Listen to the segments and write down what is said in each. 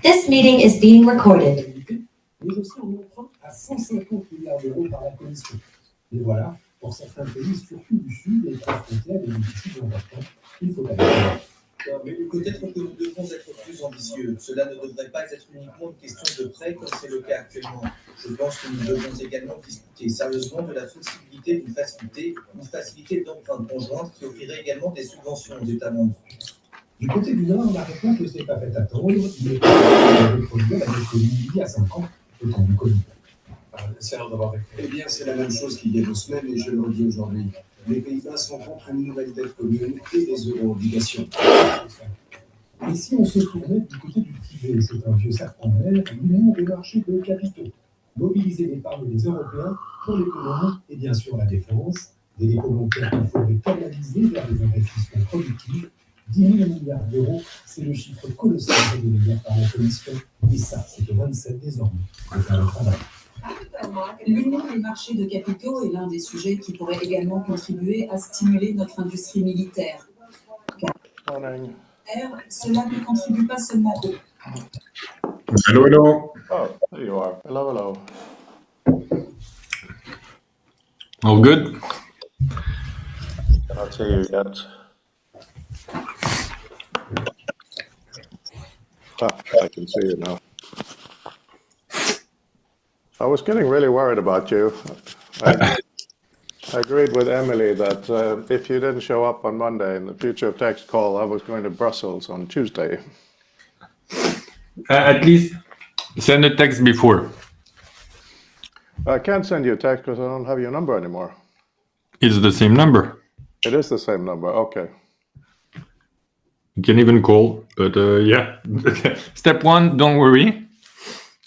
This meeting is being recorded. Mais aussi en emprunt à 150 milliards d'euros par la Commission. Et voilà, pour certains pays, surtout du Sud et frontières, des déficits importants, il faut aller. Mais peut-être que nous devons être plus ambitieux. Cela ne devrait pas être uniquement une question de prêt comme c'est le cas actuellement. Je pense que nous devons également discuter sérieusement de la possibilité d'une facilité d'emprunt conjointe qui offrirait également des subventions aux États membres. Du côté du Nord, la réponse ne s'est pas faite attendre. Il est possible de produire avec l'économie à 5 ans, au temps du Covid. Eh bien, c'est la même chose qu'il y a 2 semaines et je le redis aujourd'hui. Les Pays-Bas sont contre une nouvelle dette commune et des euro-obligations. Et si on se tournait du côté du Tibet, c'est un vieux serpent de mer, l'union des marchés de capitaux. Mobiliser l'épargne des Européens pour l'économie et bien sûr la défense. Des dépôts bancaires qu'il faudrait canaliser vers des investissements productifs. 10 000 milliards d'euros, c'est le chiffre colossal révélé hier par la Commission. Et ça, c'est au 27 désormais. On fait un travail. L'union des marchés de capitaux est l'un des sujets qui pourrait également contribuer à stimuler notre industrie militaire. Car cela ne contribue pas seulement au... Hello, hello. Oh, there you are. Hello, hello. All good? Cannot see you yet. I can see you now. I was getting really worried about you. I agreed with Emily that if you didn't show up on Monday in the Future of Text call, I was going to Brussels on Tuesday. At least send a text before. I can't send you a text because I don't have your number anymore. It's the same number. It is the same number. Okay. You can even call, but yeah. Step 1, don't worry.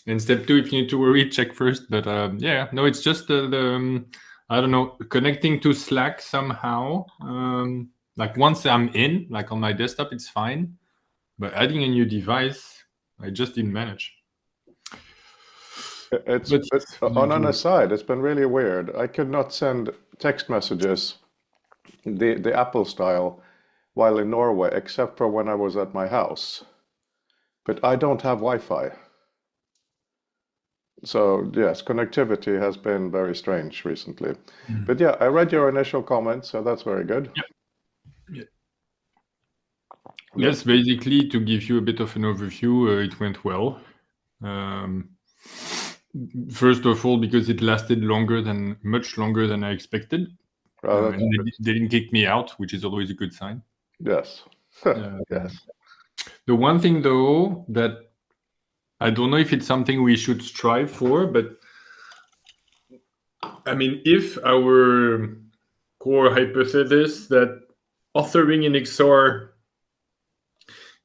And step 2, if you need to worry, check first. But yeah, no, it's just the I don't know, connecting to Slack somehow. Like once I'm in, like on my desktop, it's fine. But adding a new device, I just didn't manage. It's on an aside, it's been really weird. I could not send text messages, the Apple style, while in Norway, except for when I was at my house. But I don't have Wi-Fi. So yes, connectivity has been very strange recently. But yeah, I read your initial comments, so that's very good. Yeah. Yes, basically to give you a bit of an overview, it went well. First of all, because it lasted much longer than I expected. And they didn't kick me out, which is always a good sign. Yes. Yes. The one thing though that I don't know if it's something we should strive for, but I mean, if our core hypothesis that authoring in XOR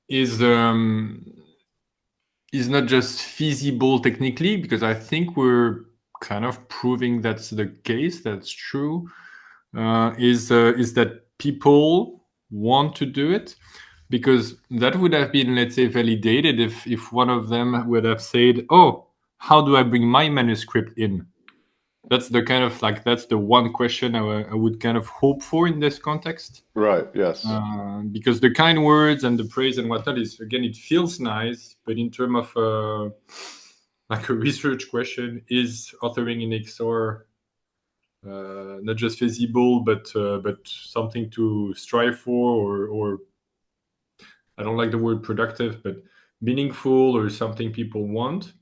is not just feasible technically, because I think we're kind of proving that's the case, that's true, is that people want to do it. Because that would have been, let's say, validated if one of them would have said, oh, how do I bring my manuscript in? That's the kind of that's the one question I would kind of hope for in this context. Right, yes. Because the kind words and the praise and whatnot is, again, it feels nice, but in terms of like a research question, is authoring in XOR not just feasible, but something to strive for, or I don't like the word productive, but meaningful or something people want,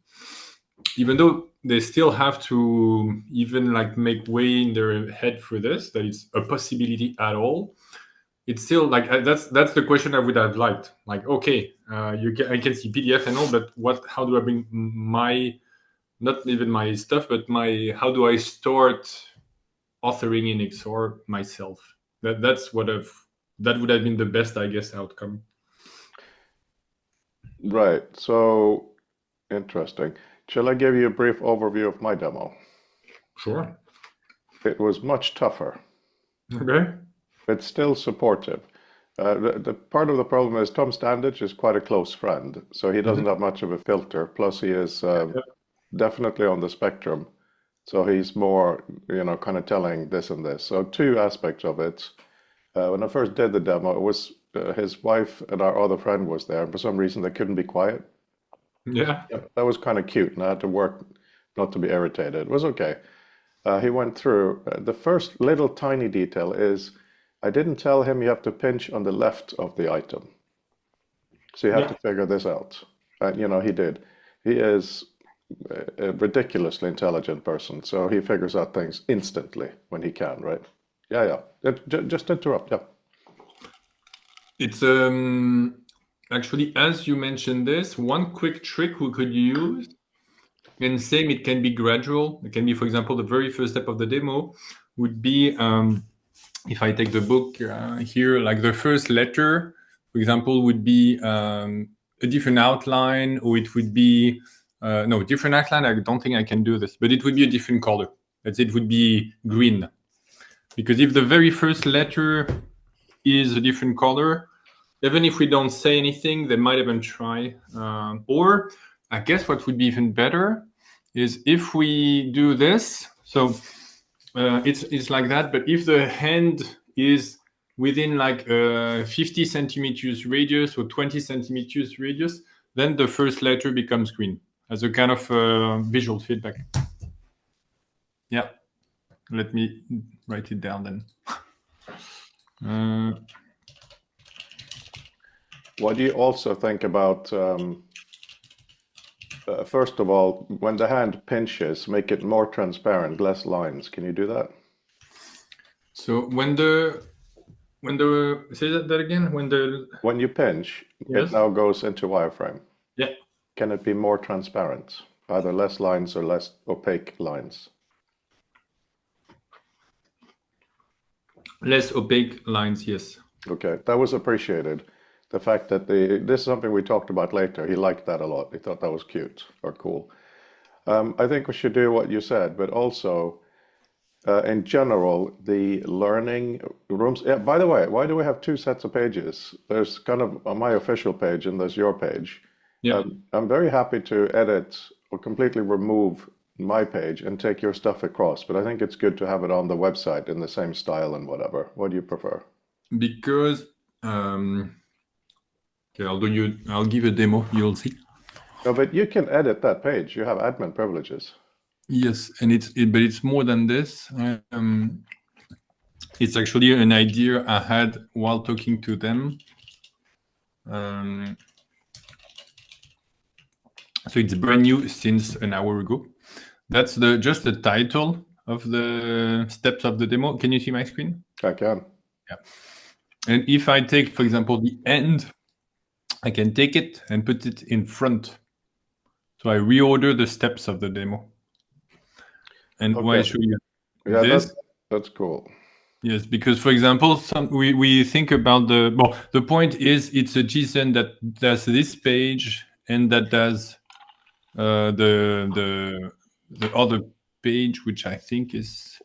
even though they still have to even make way in their head for this, that it's a possibility at all. It's still that's the question I would have liked. Okay, I can see PDF and all, but how do I bring not even my stuff, but how do I start authoring in XOR myself? That would have been the best, I guess, outcome. Right, so interesting. Shall I give you a brief overview of my demo? Sure. It was much tougher. Okay. It's still supportive. The part of the problem is Tom Standage is quite a close friend, so he doesn't have much of a filter. Plus, he is definitely on the spectrum, so he's more, kind of telling this and this. So 2 aspects of it. When I first did the demo, it was his wife and our other friend was there, and for some reason they couldn't be quiet. Yeah. That was kind of cute, and I had to work not to be irritated. It was okay. He went through. The first little tiny detail is I didn't tell him you have to pinch on the left of the item. So you have to figure this out. And, he did. He is a ridiculously intelligent person, so he figures out things instantly when he can, right? Yeah. Just interrupt, yeah. It's actually, as you mentioned this, one quick trick we could use, and same, it can be gradual. It can be, for example, the very first step of the demo would be, if I take the book here, like the first letter, for example, would be a different outline, or it would be, no, different outline, I don't think I can do this, but it would be a different color. Let's say it would be green. Because if the very first letter is a different color, even if we don't say anything, they might even try. Or I guess what would be even better is if we do this. So it's like that, but if the hand is within like 50 centimeters radius or 20 centimeters radius, then the first letter becomes green as a kind of visual feedback. Yeah, let me write it down then. What do you also think about, first of all, when the hand pinches, make it more transparent, less lines. Can you do that? So when the say that again, when you pinch, yes, it now goes into wireframe. Yeah. Can it be more transparent, either less lines or less opaque lines? Less opaque lines, yes. Okay, that was appreciated. The fact that this is something we talked about later. He liked that a lot. He thought that was cute or cool. I think we should do what you said, but also in general, the learning rooms. Yeah, by the way, why do we have two sets of pages? There's kind of on my official page and there's your page. Yeah. I'm very happy to edit or completely remove my page and take your stuff across, but I think it's good to have it on the website in the same style and whatever. What do you prefer? Because okay, I'll give a demo, you'll see. No, but you can edit that page. You have admin privileges. Yes, and but it's more than this. It's actually an idea I had while talking to them. So it's brand new since an hour ago. That's just the title of the steps of the demo. Can you see my screen? I can. Yeah. And if I take, for example, the end, I can take it and put it in front. So I reorder the steps of the demo. And why I show you this? That's cool. Yes, because for example, we think about the point is it's a JSON that does this page and that does the other page, which I think is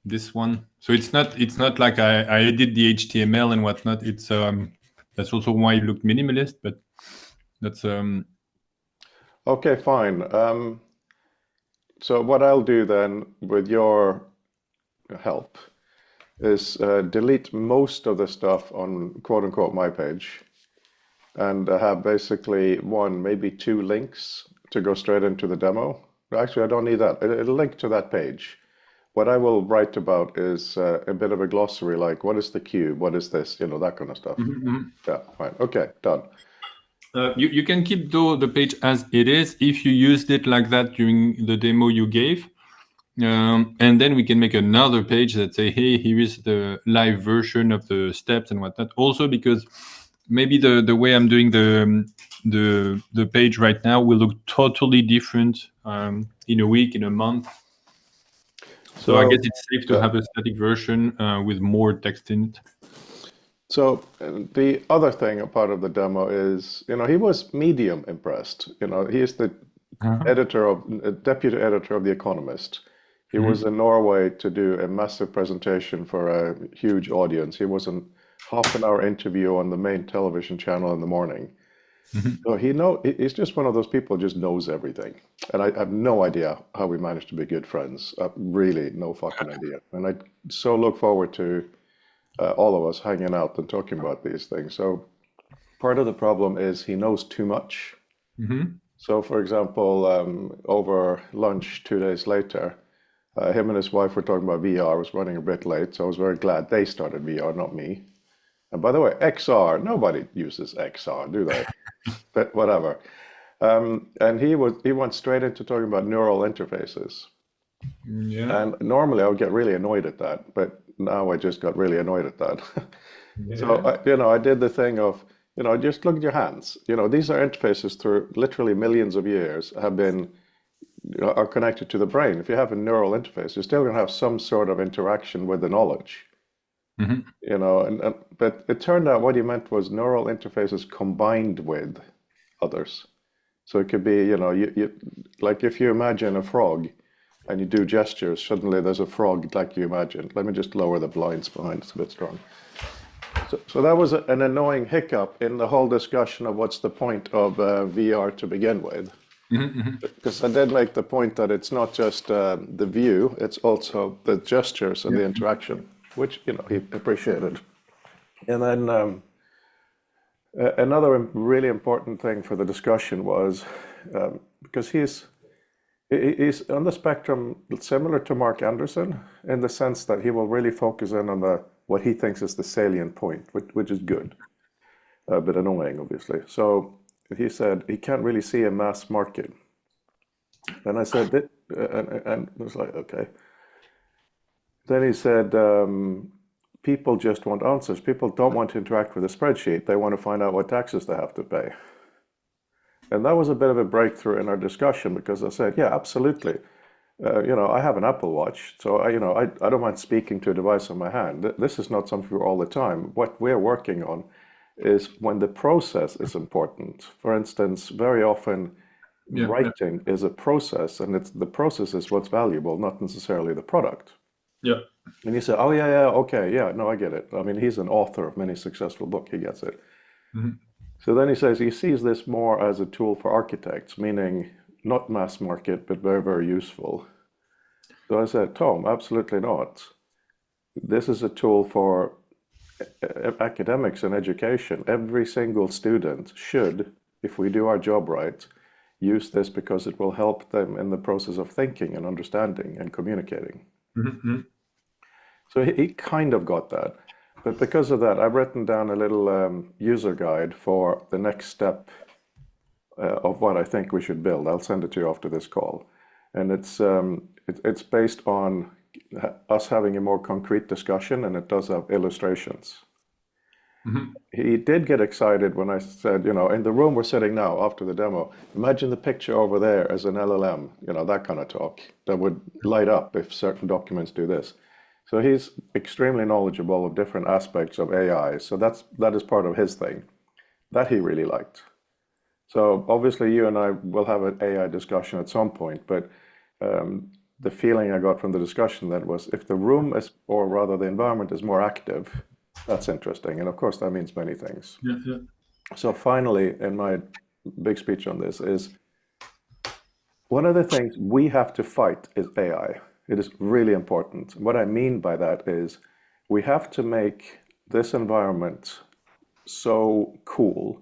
this one. So it's not like I edit the HTML and whatnot. It's that's also why it looked minimalist, but that's okay, fine. So what I'll do then, with your help, is delete most of the stuff on quote-unquote my page and have basically one, maybe two links to go straight into the demo. Actually, I don't need that. It'll link to that page. What I will write about is a bit of a glossary, like what is the cube, what is this, that kind of stuff. Yeah, fine. Okay, done. You can keep the page as it is if you used it like that during the demo you gave. And then we can make another page that say, hey, here is the live version of the steps and whatnot. Also, because maybe the way I'm doing the page right now will look totally different in a week, in a month. So I guess it's safe to have a static version with more text in it. So the other thing, a part of the demo is, he was medium impressed. He is the deputy editor of The Economist. He was in Norway to do a massive presentation for a huge audience. He was in half an hour interview on the main television channel in the morning. So he's just one of those people who just knows everything. And I have no idea how we managed to be good friends. Really, no fucking idea. And I so look forward to all of us hanging out and talking about these things. So part of the problem is he knows too much. Mm-hmm. So, for example, over lunch 2 days later, him and his wife were talking about VR. I was running a bit late, so I was very glad they started VR, not me. And by the way, XR, nobody uses XR, do they? But whatever. And he went straight into talking about neural interfaces. Yeah. And normally I would get really annoyed at that, but now I just got really annoyed at that. So Yeah. I did the thing of, just look at your hands. These are interfaces through literally millions of years are connected to the brain. If you have a neural interface, you're still going to have some sort of interaction with the knowledge. Mm-hmm. But it turned out what he meant was neural interfaces combined with others. So it could be, like if you imagine a frog and you do gestures, suddenly there's a frog like you imagined. Let me just lower the blinds behind, it's a bit strong. So that was an annoying hiccup in the whole discussion of what's the point of VR to begin with. Mm-hmm. Because I did make the point that it's not just the view, it's also the gestures and the interaction, which, he appreciated. And then another really important thing for the discussion was, because he's on the spectrum similar to Mark Anderson in the sense that he will really focus in on what he thinks is the salient point, which is good, but annoying, obviously. So he said he can't really see a mass market. And I said, and it was like, okay. Then he said, people just want answers. People don't want to interact with a spreadsheet. They want to find out what taxes they have to pay. And that was a bit of a breakthrough in our discussion because I said, yeah, absolutely. I have an Apple Watch, so I don't mind speaking to a device on my hand. This is not something for all the time. What we're working on is when the process is important. For instance, very often writing is a process, and the process is what's valuable, not necessarily the product. Yeah. And you say, oh yeah, okay, yeah, no, I get it. I mean, he's an author of many successful books. He gets it. Mm-hmm. So then he says he sees this more as a tool for architects, meaning not mass market, but very, very useful. So I said, Tom, absolutely not. This is a tool for academics and education. Every single student should, if we do our job right, use this because it will help them in the process of thinking and understanding and communicating. Mm-hmm. So he kind of got that. But because of that, I've written down a little user guide for the next step of what I think we should build. I'll send it to you after this call. And it's based on us having a more concrete discussion, and it does have illustrations. Mm-hmm. He did get excited when I said, in the room we're sitting now after the demo, imagine the picture over there as an LLM, that kind of talk that would light up if certain documents do this. So he's extremely knowledgeable of different aspects of AI. So that is part of his thing that he really liked. So obviously you and I will have an AI discussion at some point, but the feeling I got from the discussion then was if the room is, or rather the environment is more active, that's interesting. And of course that means many things. Yeah. So finally, in my big speech on this is, one of the things we have to fight is AI. It is really important. What I mean by that is we have to make this environment so cool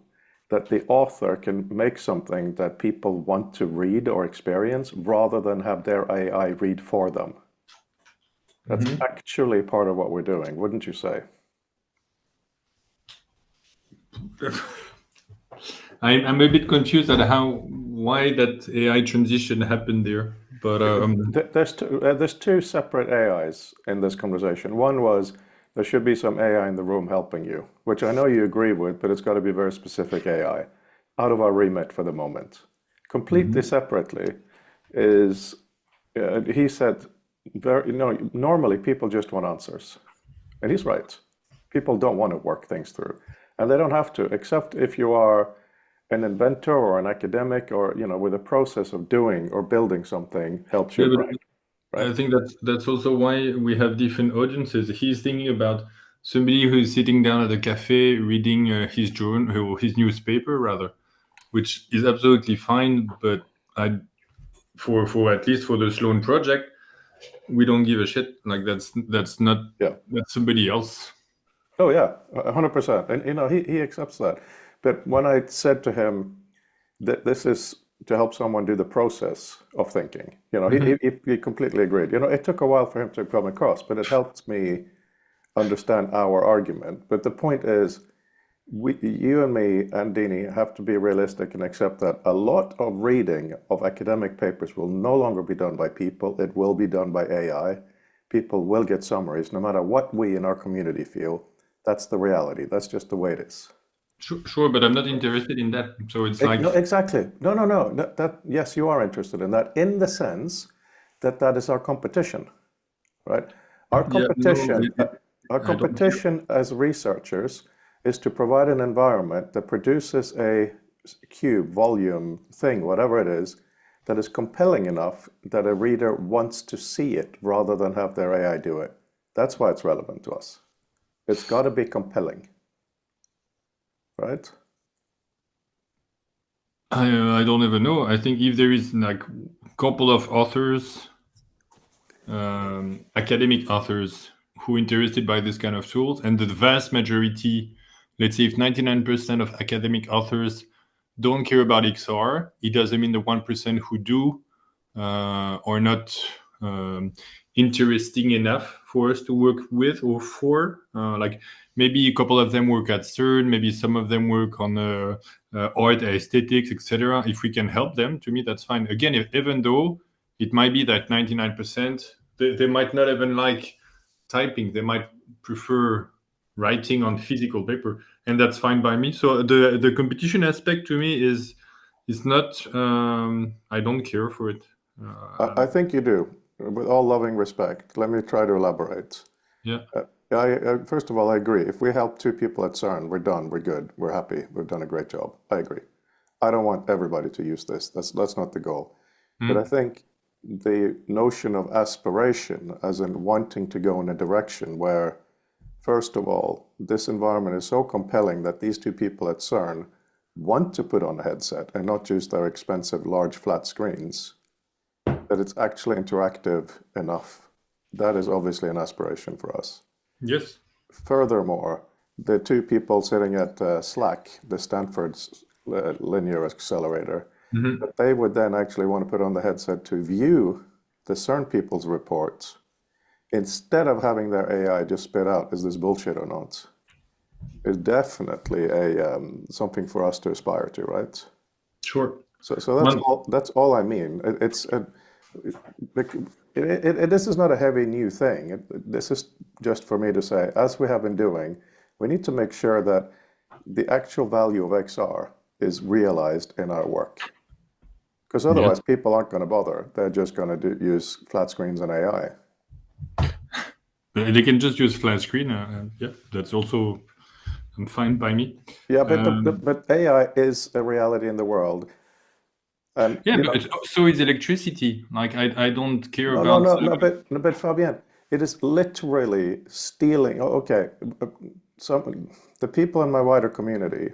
that the author can make something that people want to read or experience rather than have their AI read for them. That's actually part of what we're doing, wouldn't you say? I'm a bit confused at why that AI transition happened there. But there's two separate AIs in this conversation. One was there should be some AI in the room helping you, which I know you agree with, but it's got to be very specific AI, out of our remit for the moment. Completely separately is, he said, normally people just want answers. And he's right. People don't want to work things through. And they don't have to, except if you are an inventor or an academic or, with a process of doing or building something helps your brain. Right? I think that's also why we have different audiences. He's thinking about somebody who's sitting down at a cafe reading his journal or his newspaper, rather, which is absolutely fine. But for at least for the Sloan project, we don't give a shit. Like that's somebody else. Oh yeah, 100%. And he accepts that. But when I said to him, this is to help someone do the process of thinking. You know, he completely agreed. You know, it took a while for him to come across, but it helps me understand our argument. But the point is, you and me and Dini have to be realistic and accept that a lot of reading of academic papers will no longer be done by people. It will be done by AI. People will get summaries, no matter what we in our community feel. That's the reality. That's just the way it is. Sure, but I'm not interested in that. So it's like... No, exactly. No. Yes, you are interested in that in the sense that that is our competition, right? Our competition, our competition as researchers is to provide an environment that produces a cube, volume, thing, whatever it is, that is compelling enough that a reader wants to see it rather than have their AI do it. That's why it's relevant to us. It's got to be compelling, right? I don't even know. I think if there is like a couple of authors, academic authors who are interested by this kind of tools, and the vast majority, let's say if 99% of academic authors don't care about XR, it doesn't mean the 1% who do are not interesting enough for us to work with or for. Like maybe a couple of them work at CERN, maybe some of them work on art, aesthetics, etc. If we can help them, to me, that's fine. Again, even though it might be that 99%, they might not even like typing. They might prefer writing on physical paper, and that's fine by me. So the competition aspect to me is not, I don't care for it. I think you do, with all loving respect. Let me try to elaborate. Yeah. First of all, I agree. If we help 2 people at CERN, we're done, we're good, we're happy, we've done a great job. I agree. I don't want everybody to use this. That's not the goal. But I think the notion of aspiration, as in wanting to go in a direction where, first of all, this environment is so compelling that these 2 people at CERN want to put on a headset and not use their expensive large flat screens, that it's actually interactive enough. That is obviously an aspiration for us. Yes. Furthermore, the 2 people sitting at SLAC, the Stanford's linear accelerator, that they would then actually want to put on the headset to view the CERN people's reports instead of having their AI just spit out, is this bullshit or not, is definitely something for us to aspire to, right? Sure. So that's all I mean. This is not a heavy new thing. This is just for me to say, as we have been doing, we need to make sure that the actual value of XR is realized in our work. Because otherwise, people aren't going to bother. They're just going to use flat screens and AI. They can just use flat screen. Yeah, that's also fine by me. Yeah, but AI is a reality in the world. And, yeah, but so is electricity. Like I don't care no, about... but Fabien, it is literally stealing. Okay, the people in my wider community,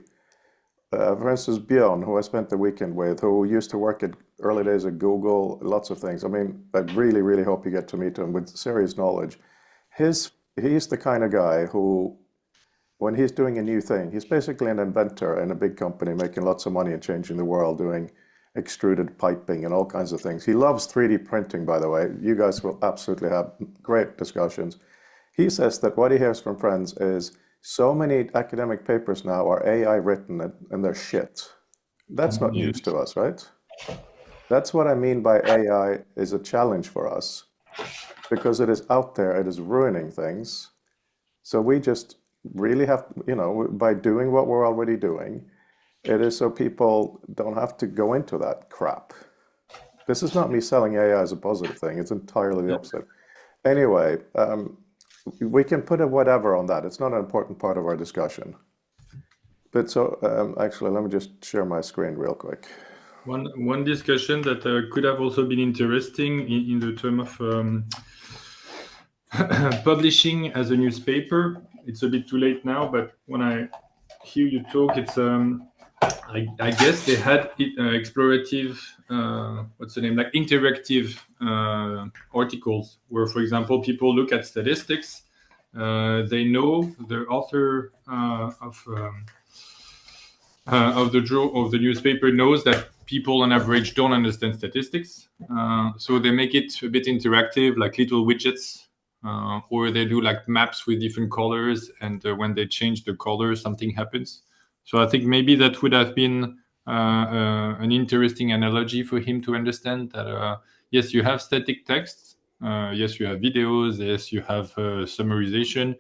for instance, Björn, who I spent the weekend with, who used to work at early days at Google, lots of things. I mean, I really, really hope you get to meet him with serious knowledge. He's the kind of guy who, when he's doing a new thing, he's basically an inventor in a big company making lots of money and changing the world, doing extruded piping and all kinds of things. He loves 3D printing, by the way. You guys will absolutely have great discussions. He says that what he hears from friends is, so many academic papers now are AI written and they're shit. That's not news to us, right? That's what I mean by AI is a challenge for us, because it is out there, it is ruining things. So we just really have, by doing what we're already doing, it is so people don't have to go into that crap. This is not me selling AI as a positive thing. It's entirely the opposite. Anyway, we can put a whatever on that. It's not an important part of our discussion. But so, actually, let me just share my screen real quick. One discussion that could have also been interesting in the term of publishing as a newspaper. It's a bit too late now, but when I hear you talk, it's I guess they had explorative, what's the name, like interactive articles where, for example, people look at statistics. They know the author of of the newspaper knows that people on average don't understand statistics. So they make it a bit interactive, like little widgets, or they do like maps with different colors. And when they change the color, something happens. So I think maybe that would have been an interesting analogy for him to understand that, yes, you have static texts. Yes, you have videos. Yes, you have summarization,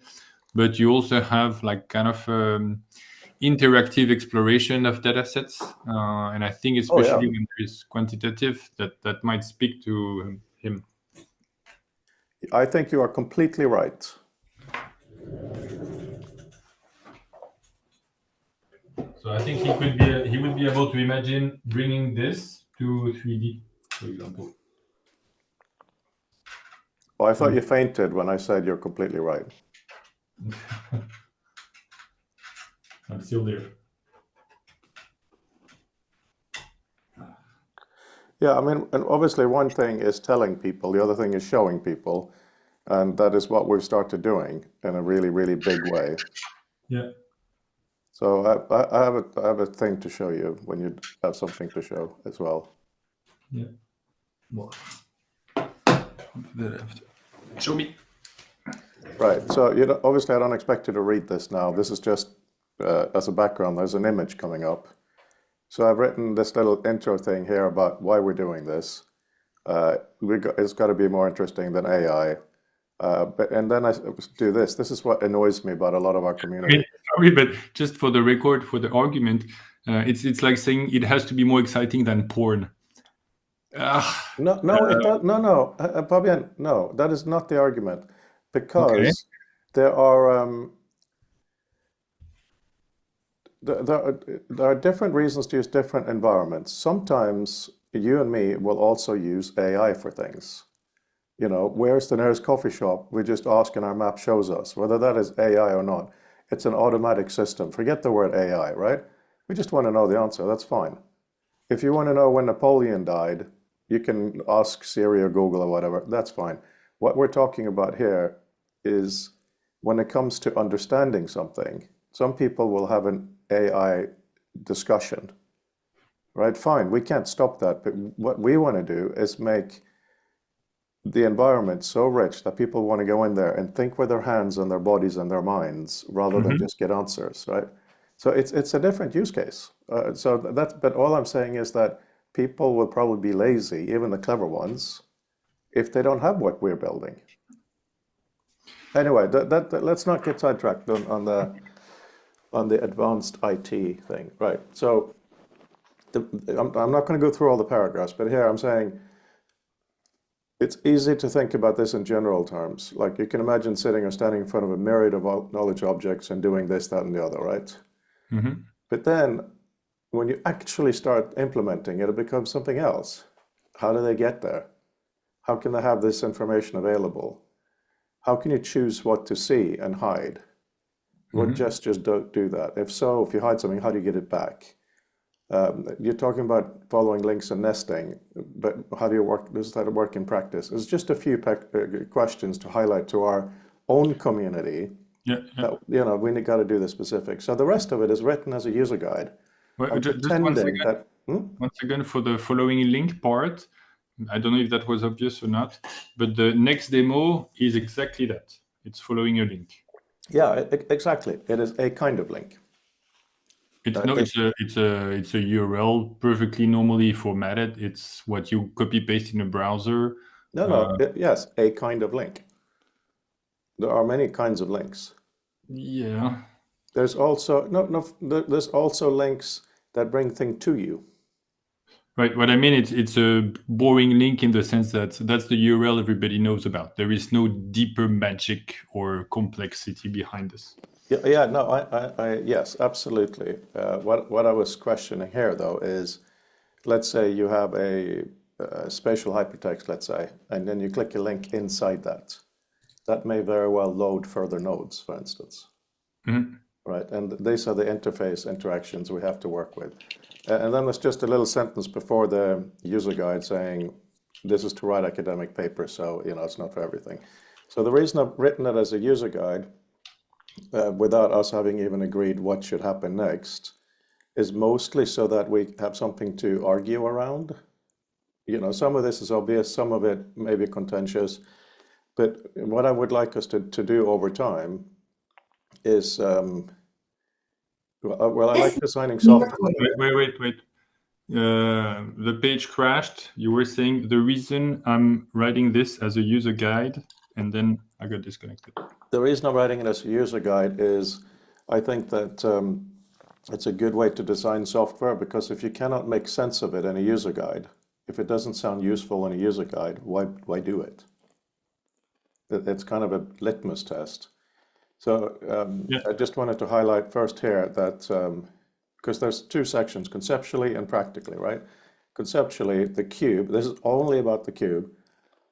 but you also have like kind of interactive exploration of data sets. And I think especially when there is quantitative, that might speak to him. I think you are completely right. So I think he would be able to imagine bringing this to 3D, for example. Oh, I thought you fainted when I said you're completely right. I'm still there. Yeah, I mean, and obviously one thing is telling people, the other thing is showing people, and that is what we've started doing in a really, really big way. Yeah. So I have a thing to show you when you have something to show as well. Yeah. Well, show me. Right. So obviously I don't expect you to read this now. This is just as a background. There's an image coming up. So I've written this little intro thing here about why we're doing this. It's got to be more interesting than AI. And then I do this. This is what annoys me about a lot of our community. Sorry, but just for the record, for the argument, it's like saying it has to be more exciting than porn. No, it does. No, Fabien, no, that is not the argument, because there are there are different reasons to use different environments. Sometimes you and me will also use AI for things. Where's the nearest coffee shop? We just ask and our map shows us, whether that is AI or not. It's an automatic system. Forget the word AI, right? We just want to know the answer. That's fine. If you want to know when Napoleon died, you can ask Siri or Google or whatever. That's fine. What we're talking about here is when it comes to understanding something, some people will have an AI discussion, right? Fine, we can't stop that. But what we want to do is make the environment so rich that people want to go in there and think with their hands and their bodies and their minds rather than just get answers, right? So it's a different use case. But all I'm saying is that people will probably be lazy, even the clever ones, if they don't have what we're building. Anyway, let's not get sidetracked on the advanced IT thing, right? So I'm not going to go through all the paragraphs, but here I'm saying it's easy to think about this in general terms. Like you can imagine sitting or standing in front of a myriad of knowledge objects and doing this, that, and the other, right? Mm-hmm. But then when you actually start implementing it, it becomes something else. How do they get there? How can they have this information available? How can you choose what to see and hide? What gestures don't do that? If so, if you hide something, how do you get it back? You're talking about following links and nesting, but how do you work? Does that work in practice? It's just a few questions to highlight to our own community. Yeah. That, we got to do the specifics. So the rest of it is written as a user guide. Well, just once again, for the following link part, I don't know if that was obvious or not, but the next demo is exactly that. It's following a link. Yeah, exactly. It is a kind of link. It's a URL perfectly normally formatted. It's what you copy paste in a browser. Yes, a kind of link. There are many kinds of links. Yeah. There's also there's also links that bring things to you. Right. What I mean, it's a boring link in the sense that that's the URL everybody knows about. There is no deeper magic or complexity behind this. Yeah, no, yes, absolutely. What I was questioning here, though, is, let's say you have a spatial hypertext, let's say, and then you click a link inside that. That may very well load further nodes, for instance. Mm-hmm. Right, and these are the interface interactions we have to work with. And then there's just a little sentence before the user guide saying, this is to write academic papers, so it's not for everything. So the reason I've written it as a user guide, without us having even agreed what should happen next, is mostly so that we have something to argue around. You know, some of this is obvious, some of it may be contentious, but what I would like us to do over time is, well, I like designing software. Wait. The page crashed. You were saying the reason I'm writing this as a user guide, and then I got disconnected. The reason I'm writing it as a user guide is I think that it's a good way to design software, because if you cannot make sense of it in a user guide, if it doesn't sound useful in a user guide, why do it? It's kind of a litmus test. So I just wanted to highlight first here that, because there's two sections, conceptually and practically, right? Conceptually, the cube, this is only about the cube.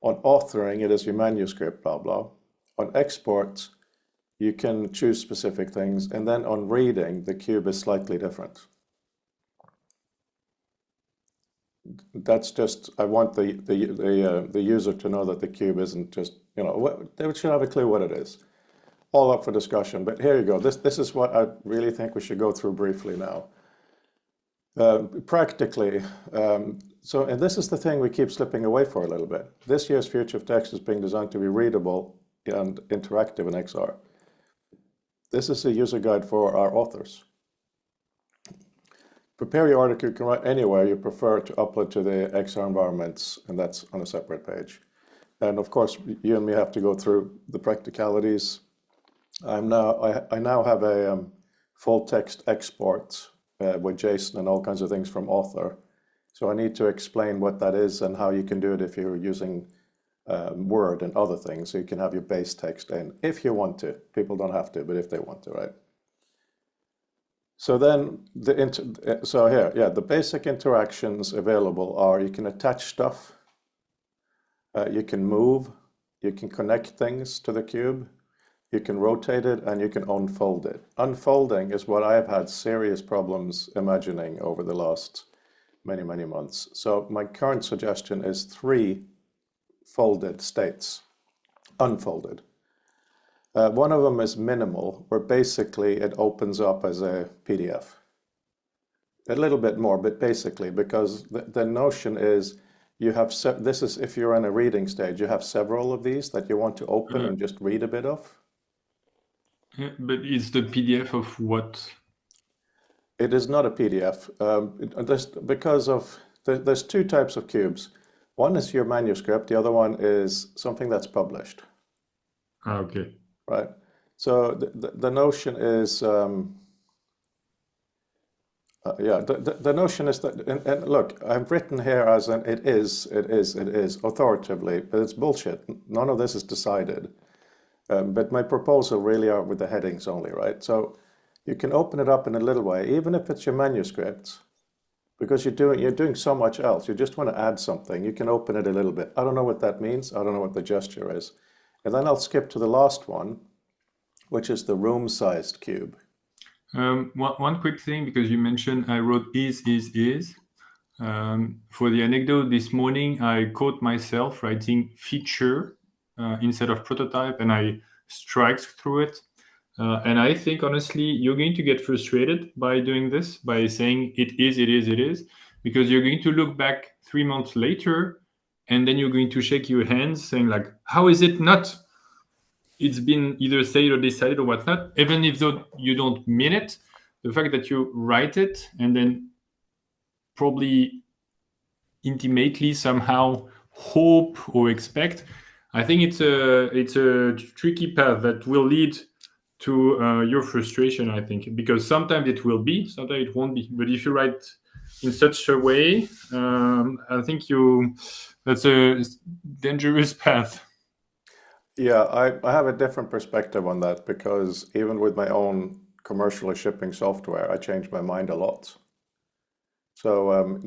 On authoring, it is your manuscript, blah, blah. On export, you can choose specific things. And then on reading, the cube is slightly different. That's just, I want the user to know that the cube isn't just, you know, they should have a clue what it is. All up for discussion, but here you go. This is what I really think we should go through briefly now. Practically, and this is the thing we keep slipping away for a little bit. This year's Future of Text is being designed to be readable and interactive in XR. This is a user guide for our authors. Prepare your article, you can write anywhere you prefer to upload to the XR environments, and that's on a separate page. And of course, you and me have to go through the practicalities. I now have a full text export with JSON and all kinds of things from author. So I need to explain what that is and how you can do it if you're using Word and other things. So you can have your base text in if you want to. People don't have to, but if they want to, right? So then the basic interactions available are you can attach stuff, you can move, you can connect things to the cube. You can rotate it and you can unfold it. Unfolding is what I have had serious problems imagining over the last many, many months. So my current suggestion is 3 folded states, unfolded. One of them is minimal, where basically it opens up as a PDF. A little bit more, but basically, because the notion is you have, this is if you're in a reading stage, you have several of these that you want to open and just read a bit of. Yeah, but it's the PDF of what? It is not a PDF. There's 2 types of cubes. One is your manuscript. The other one is something that's published. Ah, okay. Right. So the notion is, the notion is that, and look, I've written here as an it is authoritatively, but it's bullshit. None of this is decided. But my proposal really are with the headings only, right? So you can open it up in a little way, even if it's your manuscript, because you're doing so much else. You just want to add something. You can open it a little bit. I don't know what that means. I don't know what the gesture is. And then I'll skip to the last one, which is the room-sized cube. One quick thing, because you mentioned I wrote is. For the anecdote this morning, I caught myself writing feature instead of prototype, and I striked through it. And I think, honestly, you're going to get frustrated by doing this, by saying it is, because you're going to look back 3 months later, and then you're going to shake your hands saying like, how is it not? It's been either said or decided or whatnot, even if though you don't mean it, the fact that you write it and then probably intimately somehow hope or expect, I think it's a tricky path that will lead to your frustration, I think, because sometimes it will be, sometimes it won't be. But if you write in such a way, I think that's a dangerous path. Yeah, I have a different perspective on that, because even with my own commercially shipping software, I change my mind a lot. So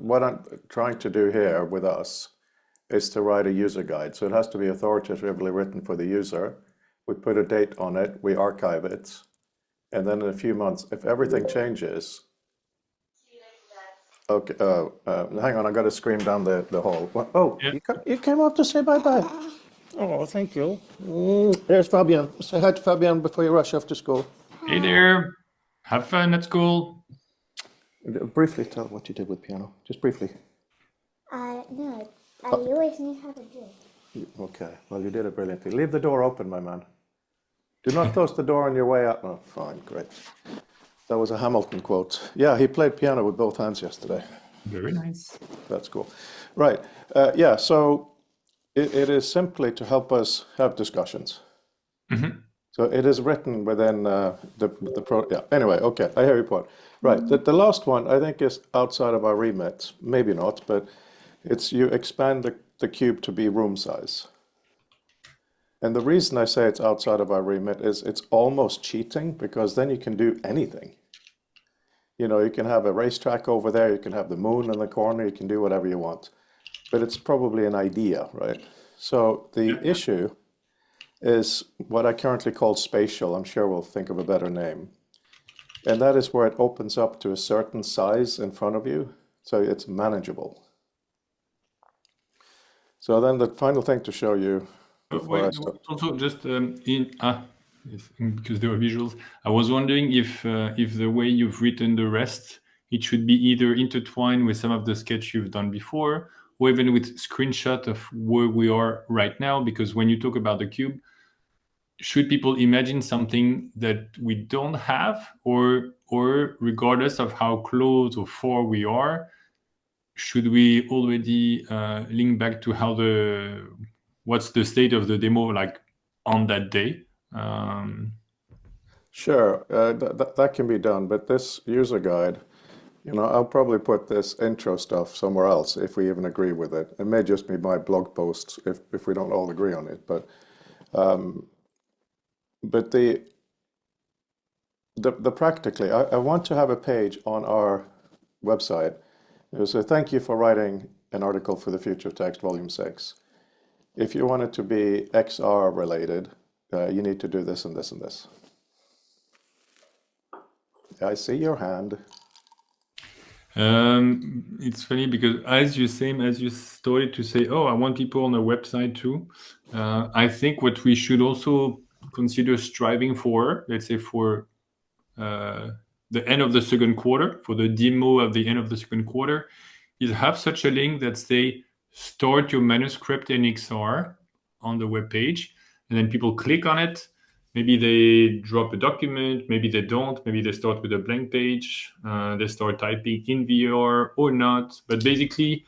what I'm trying to do here with us is to write a user guide. So it has to be authoritatively written for the user. We put a date on it, we archive it, and then in a few months, if everything changes, okay, hang on, I got to scream down the hall. Oh, yeah. You came up to say bye-bye. Oh, thank you. There's Fabien. Say hi to Fabien before you rush off to school. Hey there. Have fun at school. Briefly tell what you did with piano, just briefly. No, I always knew how to do it. Okay, well, you did it brilliantly. Leave the door open, my man. Do not close the door on your way out. Oh, fine, great. That was a Hamilton quote. Yeah, he played piano with both hands yesterday. Very nice. That's cool. Right, yeah, so it is simply to help us have discussions. So it is written within yeah, anyway, okay, I hear your point. Right, the last one I think is outside of our remit, maybe not, but it's you expand the cube to be room size. And the reason I say it's outside of our remit is it's almost cheating, because then you can do anything. You know, you can have a racetrack over there, you can have the moon in the corner, you can do whatever you want. But it's probably an idea, right? So the issue is what I currently call spatial. I'm sure we'll think of a better name. And that is where it opens up to a certain size in front of you, so it's manageable. So then the final thing to show you before I start. Also, just because there are visuals, I was wondering if the way you've written the rest, it should be either intertwined with some of the sketch you've done before, or even with screenshot of where we are right now. Because when you talk about the cube, should people imagine something that we don't have, or regardless of how close or far we are, should we already link back to how what's the state of the demo like on that day? Sure, that can be done, but this user guide, you know, I'll probably put this intro stuff somewhere else if we even agree with it. It may just be my blog posts if we don't all agree on it, but the practically, I want to have a page on our website. So thank you for writing an article for the Future of Text, Volume 6. If you want it to be XR related, you need to do this and this and this. I see your hand. It's funny because as you started to say, oh, I want people on the website too. I think what we should also consider striving for, let's say for the end of the second quarter, for the demo of the end of the second quarter, is have such a link that say start your manuscript in XR on the web page, and then people click on it. Maybe they drop a document, maybe they don't, maybe they start with a blank page, they start typing in VR or not. But basically,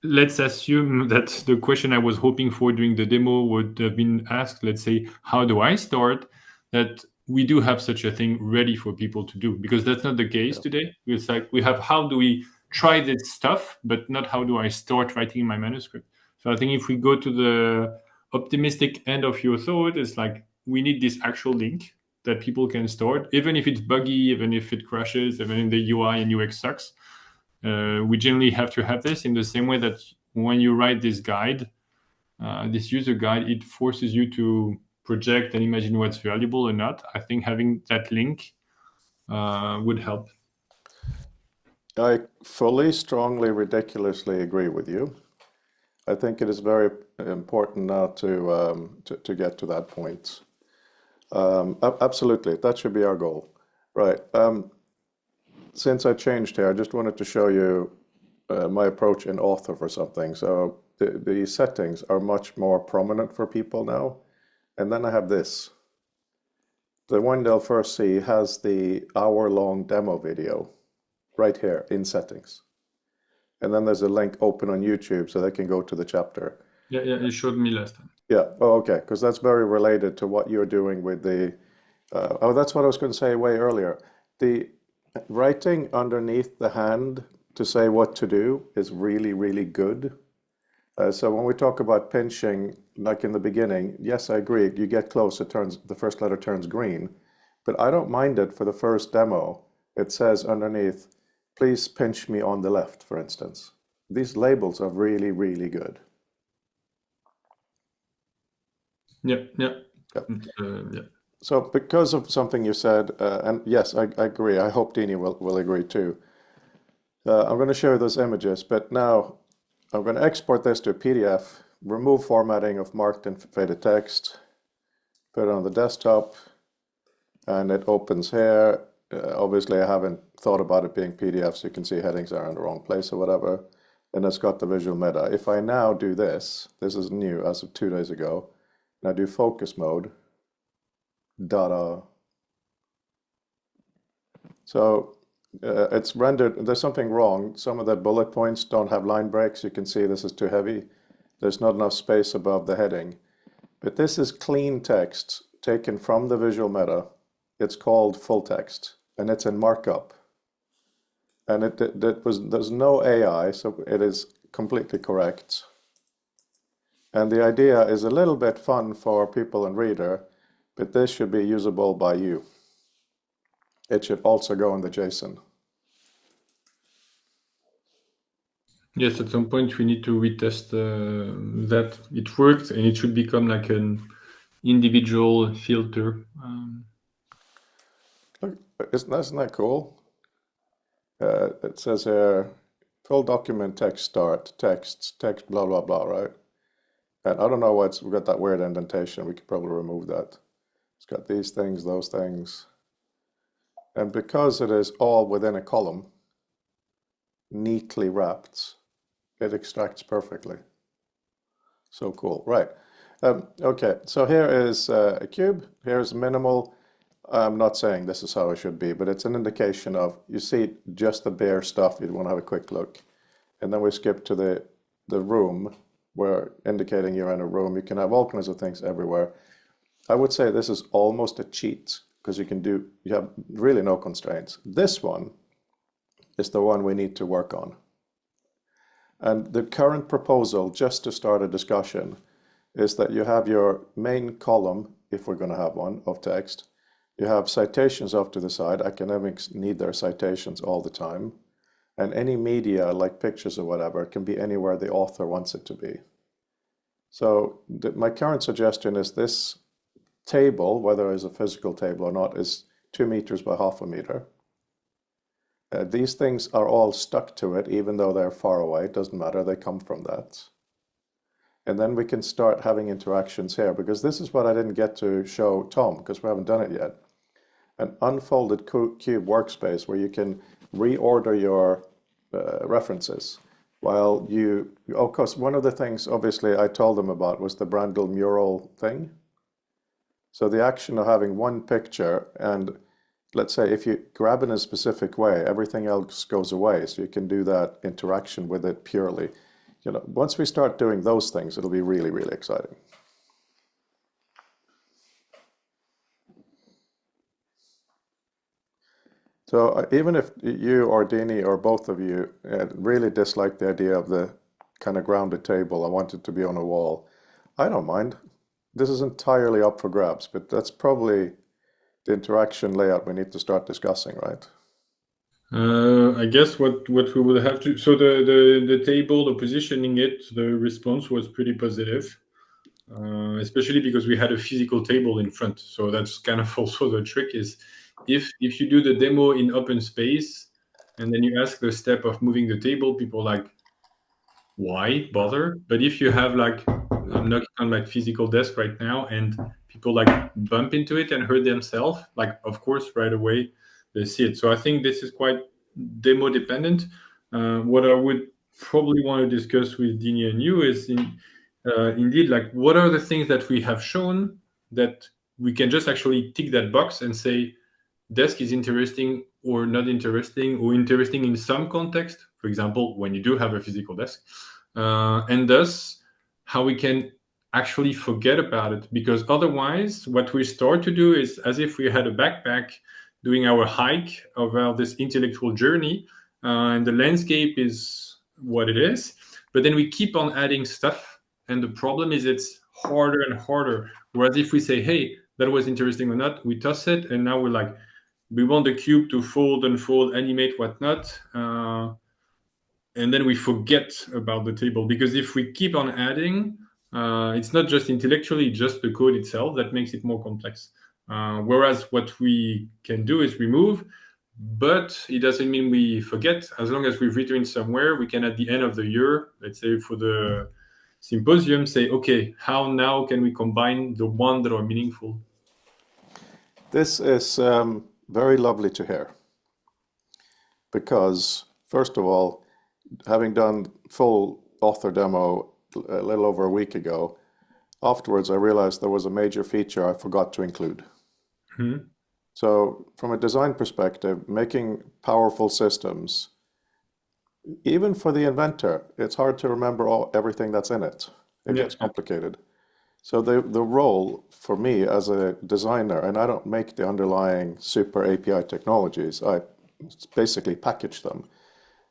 let's assume that the question I was hoping for during the demo would have been asked, let's say, how do I start? That we do have such a thing ready for people to do, because that's not the case today. It's like we have how do we try this stuff, but not how do I start writing my manuscript. So I think if we go to the optimistic end of your thought, it's like we need this actual link that people can start, even if it's buggy, even if it crashes, even if the UI and UX sucks. We generally have to have this in the same way that when you write this guide, this user guide, it forces you to project and imagine what's valuable or not. I think having that link would help. I fully, strongly, ridiculously agree with you. I think it is very important now to get to that point. Absolutely, that should be our goal. Right. Since I changed here, I just wanted to show you my approach in Author for something. So the settings are much more prominent for people now. And then I have this. The one they'll first see has the hour-long demo video right here in settings. And then there's a link open on YouTube so they can go to the chapter. Yeah, you showed me last time. Yeah, oh, okay, because that's very related to what you're doing with the, that's what I was going to say way earlier. The writing underneath the hand to say what to do is really, really good. So when we talk about pinching, like in the beginning, yes, I agree, you get close, the first letter turns green, but I don't mind it for the first demo. It says underneath, please pinch me on the left, for instance. These labels are really, really good. Yeah. So because of something you said, and yes, I agree, I hope Dini will agree too. I'm going to show you those images, but now I'm going to export this to a PDF, remove formatting of marked and faded text, put it on the desktop, and it opens here. obviously I haven't thought about it being PDFs. You can see headings are in the wrong place or whatever. And it's got the visual meta. If I now do this is new as of 2 days ago, and I do focus mode, data. So it's rendered, there's something wrong. Some of the bullet points don't have line breaks. You can see this is too heavy. There's not enough space above the heading. But this is clean text taken from the visual meta. It's called full text, and it's in markup. And there's no AI, so it is completely correct. And the idea is a little bit fun for people and reader, but this should be usable by you. It should also go in the JSON. Yes, at some point we need to retest that it worked, and it should become like an individual filter. Look, isn't that cool? It says here, full document text start, text, blah, blah, blah, right? And I don't know we've got that weird indentation. We could probably remove that. It's got these things, those things. And because it is all within a column, neatly wrapped, it extracts perfectly. So cool, right. Okay, so here is a cube. Here's minimal. I'm not saying this is how it should be, but it's an indication of, you see just the bare stuff, you'd want to have a quick look. And then we skip to the room, where indicating you're in a room. You can have all kinds of things everywhere. I would say this is almost a cheat, because you have really no constraints. This one is the one we need to work on. And the current proposal, just to start a discussion, is that you have your main column, if we're going to have one, of text. You have citations off to the side. Academics need their citations all the time. And any media, like pictures or whatever, can be anywhere the author wants it to be. So my current suggestion is this table, whether it's a physical table or not, is 2 meters by 0.5 meter. These things are all stuck to it, even though they're far away. It doesn't matter, they come from that. And then we can start having interactions here, because this is what I didn't get to show Tom, because we haven't done it yet. An unfolded cube workspace where you can reorder your references. While of course, one of the things, obviously, I told them about was the Brandl mural thing. So the action of having one picture, and let's say if you grab it in a specific way, everything else goes away. So you can do that interaction with it purely. Once we start doing those things, it'll be really, really exciting. So even if you or Dini or both of you really dislike the idea of the kind of grounded table, I want it to be on a wall, I don't mind. This is entirely up for grabs, but that's probably the interaction layout we need to start discussing, right? I guess what we would have to, so the table, the positioning it, the response was pretty positive, especially because we had a physical table in front. So that's kind of also the trick is, if you do the demo in open space and then you ask the step of moving the table, people are like, why bother? But if you have like, I'm knocking on my physical desk right now and people like bump into it and hurt themselves, like of course right away they see it. So I think this is quite demo dependent. What I would probably want to discuss with Dini and you is indeed, like, what are the things that we have shown that we can just actually tick that box and say desk is interesting or not interesting, or interesting in some context, for example, when you do have a physical desk, and thus how we can actually forget about it. Because otherwise what we start to do is as if we had a backpack doing our hike of this intellectual journey, and the landscape is what it is, but then we keep on adding stuff, and the problem is it's harder and harder. Whereas if we say, hey, that was interesting or not, we toss it, and now we're like, we want the cube to fold, unfold, animate, whatnot, and then we forget about the table. Because if we keep on adding, it's not just intellectually, just the code itself that makes it more complex. Whereas what we can do is remove, but it doesn't mean we forget. As long as we've written somewhere, we can at the end of the year, let's say for the symposium, say, okay, how now can we combine the ones that are meaningful? This is very lovely to hear. Because, first of all, having done full author demo a little over a week ago, afterwards I realized there was a major feature I forgot to include. Mm-hmm. So from a design perspective, making powerful systems, even for the inventor, it's hard to remember everything that's in it. It gets complicated. So the role for me as a designer, and I don't make the underlying super API technologies, I basically package them,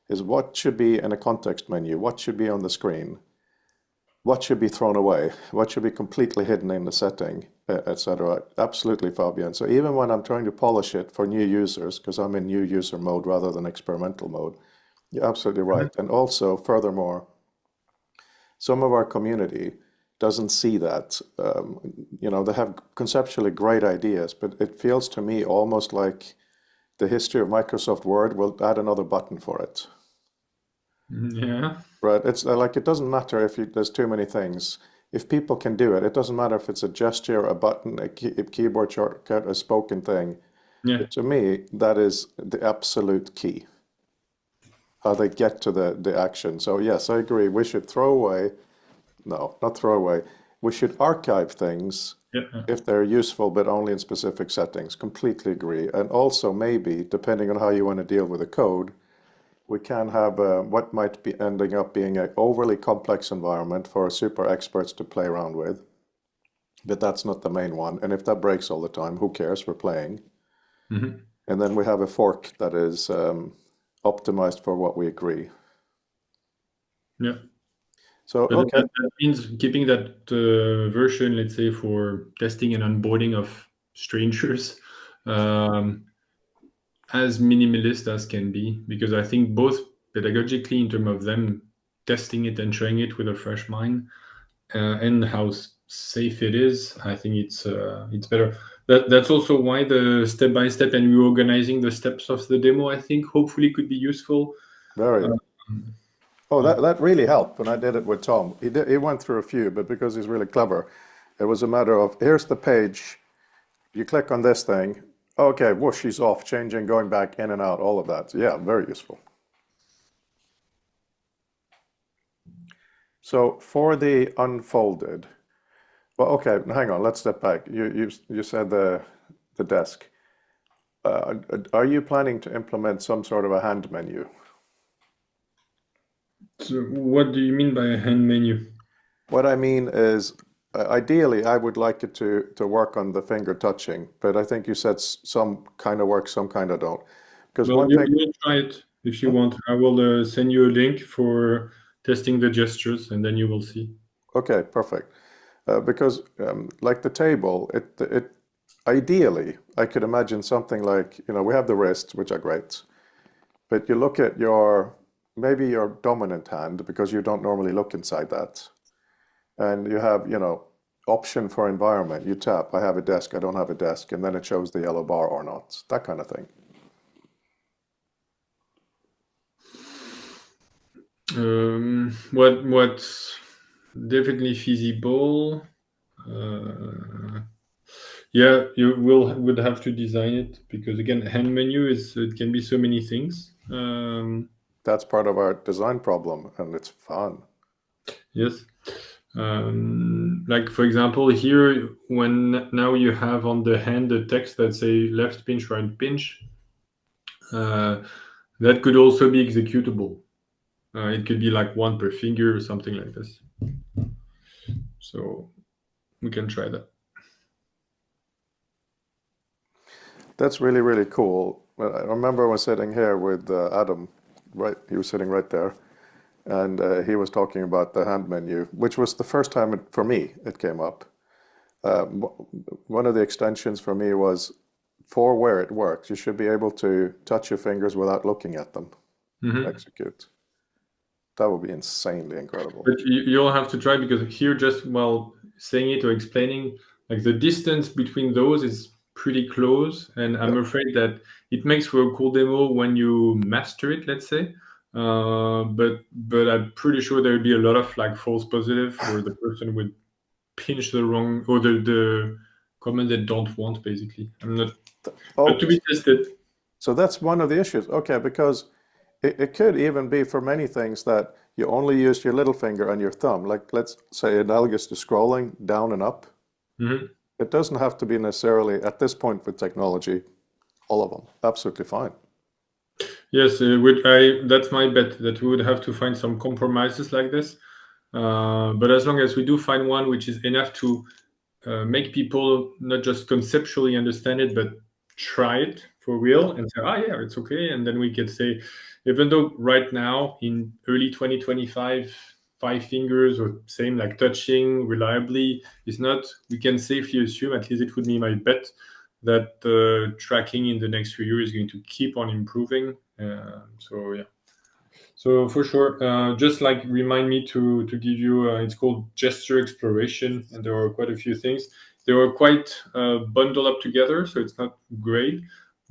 is what should be in a context menu, what should be on the screen, what should be thrown away, what should be completely hidden in the setting, etc. Absolutely, Fabien. So even when I'm trying to polish it for new users, because I'm in new user mode rather than experimental mode, you're absolutely right. And also, furthermore, some of our community doesn't see that. They have conceptually great ideas, but it feels to me almost like the history of Microsoft Word will add another button for it. Yeah. Right. It's like it doesn't matter if there's too many things. If people can do it, it doesn't matter if it's a gesture, a button, a keyboard shortcut, a spoken thing. Yeah. To me, that is the absolute key. How they get to the action. So yes, I agree. We should throw away. No, not throw away. We should archive things if they're useful, but only in specific settings. Completely agree. And also maybe, depending on how you want to deal with the code, we can have what might be ending up being an overly complex environment for super experts to play around with. But that's not the main one. And if that breaks all the time, who cares? We're playing. Mm-hmm. And then we have a fork that is optimized for what we agree. Yeah. So, but okay. that means keeping that version, let's say, for testing and onboarding of strangers, as minimalist as can be, because I think both pedagogically in terms of them testing it and showing it with a fresh mind, and how safe it is, I think it's better. That's also why the step-by-step and reorganizing the steps of the demo, I think, hopefully could be useful. Very. That really helped when I did it with Tom. He went through a few, but because he's really clever, it was a matter of, here's the page, you click on this thing, okay, whoosh, he's off, changing, going back in and out, all of that. So yeah, very useful. So for the unfolded, well, okay, hang on, let's step back. You said the desk. Are you planning to implement some sort of a hand menu? So what do you mean by a hand menu? What I mean is, ideally, I would like it to work on the finger touching, but I think you said some kind of work, some kind of don't. Because Well, one thing, you'll try it if you want. I will send you a link for testing the gestures, and then you will see. Okay, perfect. Because like the table, it ideally, I could imagine something like, we have the wrists, which are great, but you look at maybe your dominant hand, because you don't normally look inside that. And you have, option for environment. You tap, I have a desk, I don't have a desk, and then it shows the yellow bar or not. That kind of thing. What's definitely feasible? Yeah, you would have to design it, because again, hand menu it can be so many things. That's part of our design problem, and it's fun. Yes. Like for example, here, when now you have on the hand the text that say left pinch, right pinch, that could also be executable. It could be like one per finger or something like this. So we can try that. That's really, really cool. I remember I was sitting here with Adam, right? He was sitting right there, and he was talking about the hand menu, which was the first time for me it came up. One of the extensions for me was, for where it works, you should be able to touch your fingers without looking at them to execute. That would be insanely incredible. But you'll have to try, because here, just while saying it or explaining, like the distance between those is pretty close, and I'm afraid that it makes for a cool demo when you master it, let's say. But I'm pretty sure there would be a lot of like false positive, where the person would pinch the wrong, or the command they don't want, basically. I'm not Oh, But to be tested. so that's one of the issues. Okay, because it could even be for many things that you only use your little finger and your thumb. Like let's say analogous to scrolling down and up. Hmm. It doesn't have to be necessarily at this point with technology, all of them. Absolutely fine. Yes, that's my bet that we would have to find some compromises like this. But as long as we do find one which is enough to make people not just conceptually understand it, but try it for real and say, yeah, it's okay. And then we can say, even though right now in early 2025, 5 fingers or same like touching reliably is not, we can safely assume, at least it would be my bet, that tracking in the next few years is going to keep on improving. So yeah. So for sure, just like remind me to give you, it's called gesture exploration, and there are quite a few things. They were quite bundled up together, so it's not great.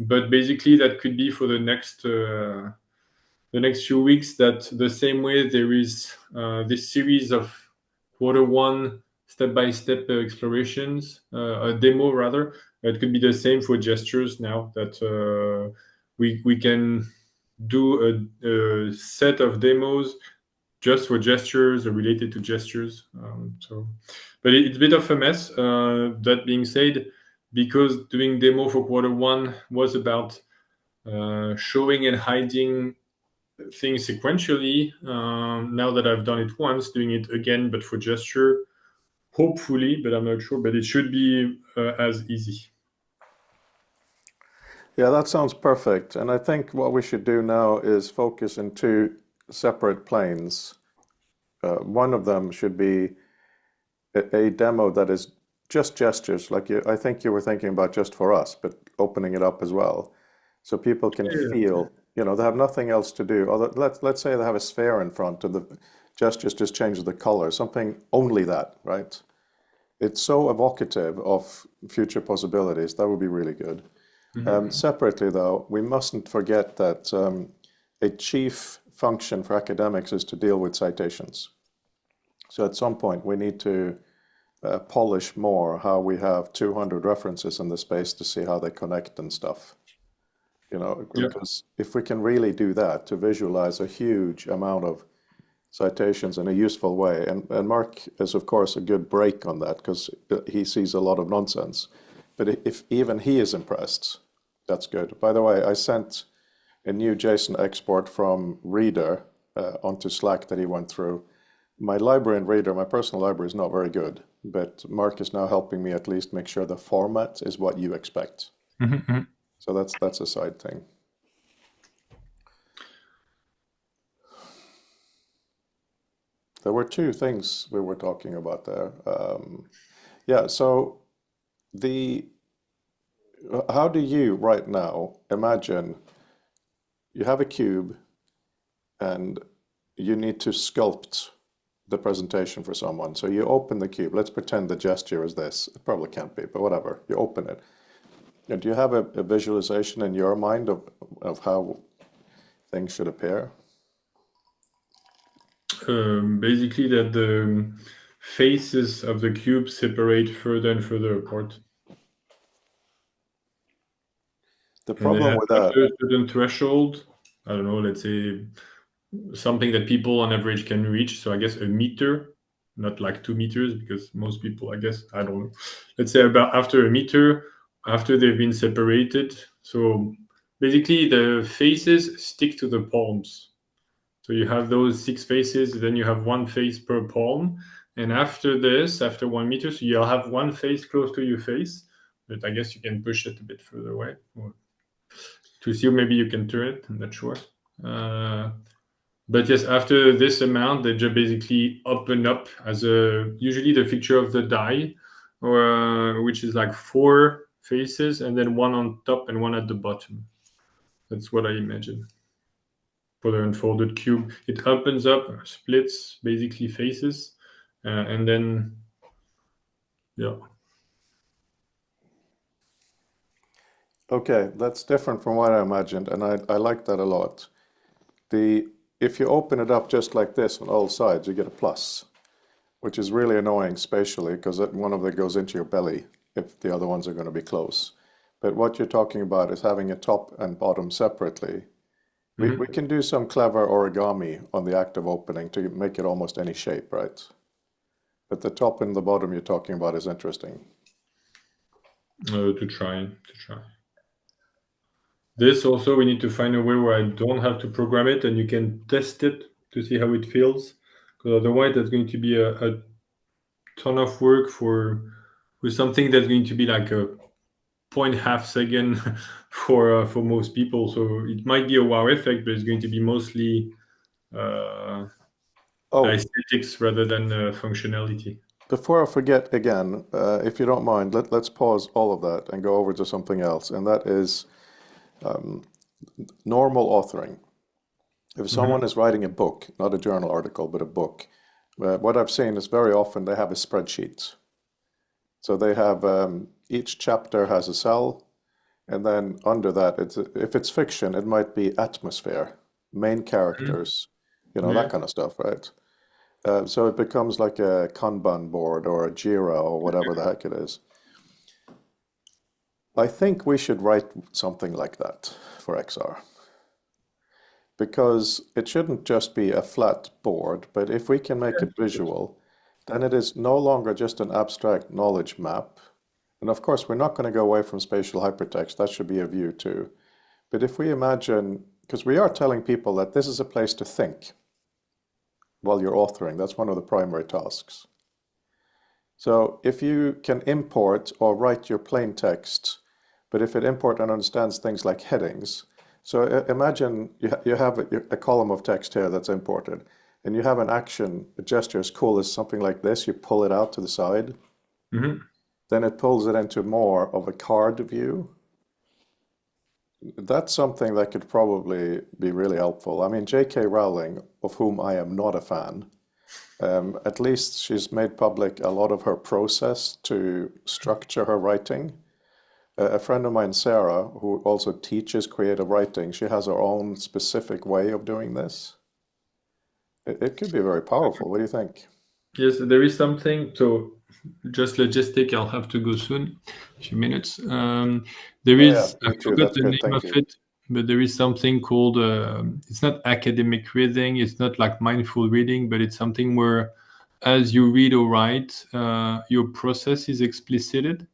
But basically, that could be for the next few weeks. That the same way there is this series of Q1 step-by-step explorations, a demo rather. It could be the same for gestures now that we can do a set of demos just for gestures or related to gestures. But it's a bit of a mess. That being said, because doing demo for Q1 was about showing and hiding things sequentially, now that I've done it once, doing it again, but for gesture, hopefully, but I'm not sure, but it should be as easy. Yeah, that sounds perfect. And I think what we should do now is focus in two separate planes. One of them should be a demo that is just gestures, like I think you were thinking about just for us, but opening it up as well, so people can feel, they have nothing else to do. Let's say they have a sphere in front, and the gestures just change the color, something only that, right? It's so evocative of future possibilities. That would be really good. Separately, though, we mustn't forget that a chief function for academics is to deal with citations. So at some point, we need to polish more how we have 200 references in the space to see how they connect and stuff. Because if we can really do that, to visualize a huge amount of citations in a useful way, and Mark is, of course, a good break on that because he sees a lot of nonsense. But if even he is impressed, that's good. By the way, I sent a new JSON export from Reader onto Slack that he went through. My library in Reader, my personal library, is not very good, but Mark is now helping me at least make sure the format is what you expect. Mm-hmm. So that's a side thing. There were two things we were talking about there. So how do you right now imagine you have a cube and you need to sculpt the presentation for someone. So you open the cube. Let's pretend the gesture is this. It probably can't be, but whatever. You open it. And do you have a visualization in your mind of how things should appear? Basically, that the faces of the cube separate further and further apart. The problem with that, after a certain threshold, I don't know, let's say something that people on average can reach. So I guess a meter, not like 2 meters, because most people, I guess, I don't know. Let's say about after a meter, after they've been separated. So basically the faces stick to the palms. So you have those 6 faces, then you have 1 face per palm. And after this, after 1 meter, so you'll have 1 face close to your face, but I guess you can push it a bit further away. Or to see, maybe you can turn it, I'm not sure. But yes, after this amount, they just basically open up as usually the picture of the die, or which is like 4 faces and then 1 on top and 1 at the bottom. That's what I imagine. For the unfolded cube, it opens up, splits basically faces, and then, yeah. Okay, that's different from what I imagined, and I like that a lot. If you open it up just like this on all sides, you get a plus, which is really annoying spatially because one of them goes into your belly if the other ones are going to be close. But what you're talking about is having a top and bottom separately. We can do some clever origami on the act of opening to make it almost any shape, right? But the top and the bottom you're talking about is interesting. To try. This also, we need to find a way where I don't have to program it and you can test it to see how it feels. Because otherwise, that's going to be a ton of work with something that's going to be like a 0.5 second for most people. So it might be a wow effect, but it's going to be mostly aesthetics rather than functionality. Before I forget again, if you don't mind, let's pause all of that and go over to something else, and that is normal authoring. If someone is writing a book, not a journal article, but a book, what I've seen is very often they have a spreadsheet. So they have each chapter has a cell, and then under that, if it's fiction, it might be atmosphere, main characters, that kind of stuff, right? So it becomes like a Kanban board or a Jira or whatever the heck it is. I think we should write something like that for XR. Because it shouldn't just be a flat board, but if we can make it visual, then it is no longer just an abstract knowledge map. And of course, we're not going to go away from spatial hypertext. That should be a view too. But if we imagine, because we are telling people that this is a place to think while you're authoring, that's one of the primary tasks. So if you can import or write your plain text, but if it imports and understands things like headings, so imagine you have a column of text here that's imported, and you have an action, a gesture as cool as something like this. You pull it out to the side. Then it pulls it into more of a card view. That's something that could probably be really helpful. I mean, J.K. Rowling, of whom I am not a fan, at least she's made public a lot of her process to structure her writing. A friend of mine, Sarah, who also teaches creative writing, she has her own specific way of doing this. It could be very powerful. What do you think? Yes, there is something. So just logistic, I'll have to go soon, a few minutes. There is, I forgot the name of it, but there is something called, it's not academic reading, it's not like mindful reading, but it's something where as you read or write, your process is explicited.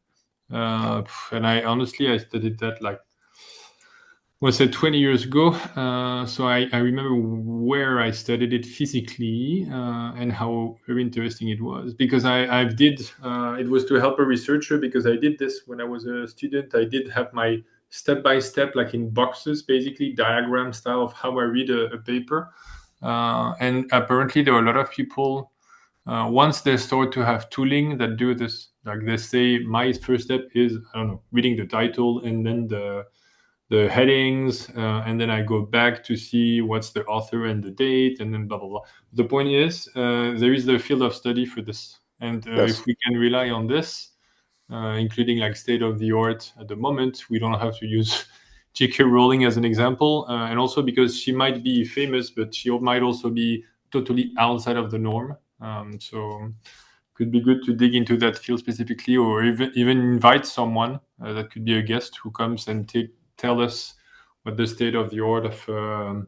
And I studied that like, was it 20 years ago? So I remember where I studied it physically and how very interesting it was. Because it was to help a researcher, because I did this when I was a student. I did have my step-by-step, like in boxes, basically diagram style of how I read a paper. And apparently there are a lot of people, once they start to have tooling that do this, like they say, my first step is, I don't know, reading the title and then the headings, and then I go back to see what's the author and the date, and then blah, blah, blah. The point is, there is the field of study for this. And if we can rely on this, including like state of the art at the moment, we don't have to use J.K. Rowling as an example. And also because she might be famous, but she might also be totally outside of the norm. So could be good to dig into that field specifically, or even invite someone that could be a guest who comes and tell us what the state of the art of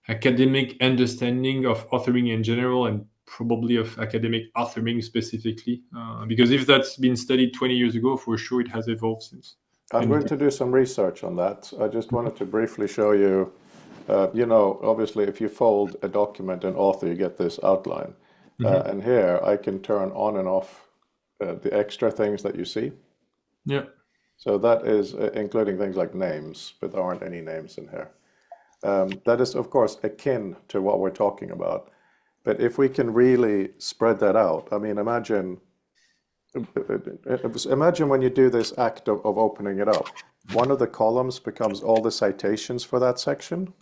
academic understanding of authoring in general, and probably of academic authoring specifically. Because if that's been studied 20 years ago, for sure it has evolved since. I'm going to do some research on that. I just wanted to briefly show you, obviously if you fold a document in Author, you get this outline. And here I can turn on and off the extra things that you see. Yeah. So that is including things like names, but there aren't any names in here. That is, of course, akin to what we're talking about. But if we can really spread that out, I mean, imagine when you do this act of opening it up, one of the columns becomes all the citations for that section,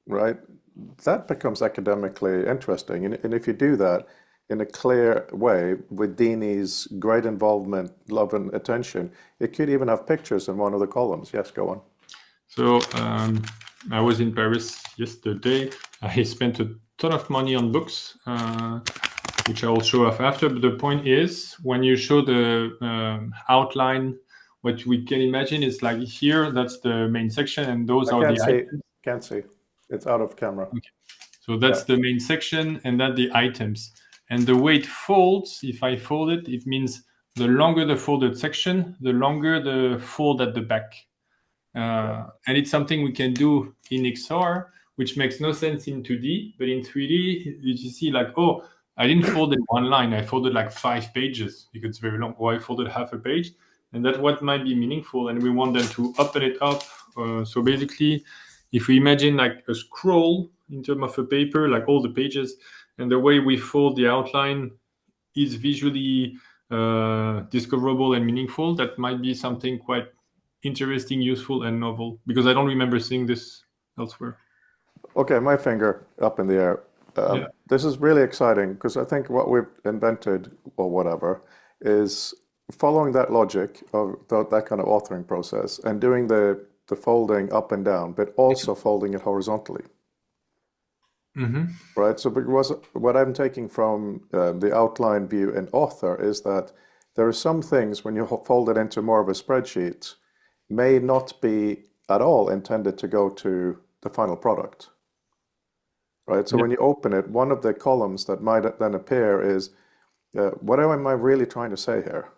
right? That becomes academically interesting. And if you do that in a clear way with Dini's great involvement, love, and attention, it could even have pictures in one of the columns. Yes, go on. So I was in Paris yesterday. I spent a ton of money on books, which I will show off after. But the point is, when you show the outline what we can imagine is like here, that's the main section, and those are the items. Can't see. It's out of camera. Okay. So that's the main section, and that's the items. And the way it folds, if I fold it, it means the longer the folded section, the longer the fold at the back. And it's something we can do in XR, which makes no sense in 2D, but in 3D, you see like, oh, I didn't fold it one line, I folded like 5 pages because it's very long, or I folded half a page, and that's what might be meaningful, and we want them to open it up. So basically, if we imagine like a scroll in terms of a paper, like all the pages, and the way we fold the outline is visually discoverable and meaningful, that might be something quite interesting, useful, and novel, because I don't remember seeing this elsewhere. Okay, my finger up in the air. This is really exciting because I think what we've invented or whatever is following that logic of that kind of authoring process and doing the folding up and down, but also folding it horizontally. Right? So because what I'm taking from the outline view in author is that there are some things when you fold it into more of a spreadsheet may not be at all intended to go to the final product. Right? So when you open it, one of the columns that might then appear is, what am I really trying to say here?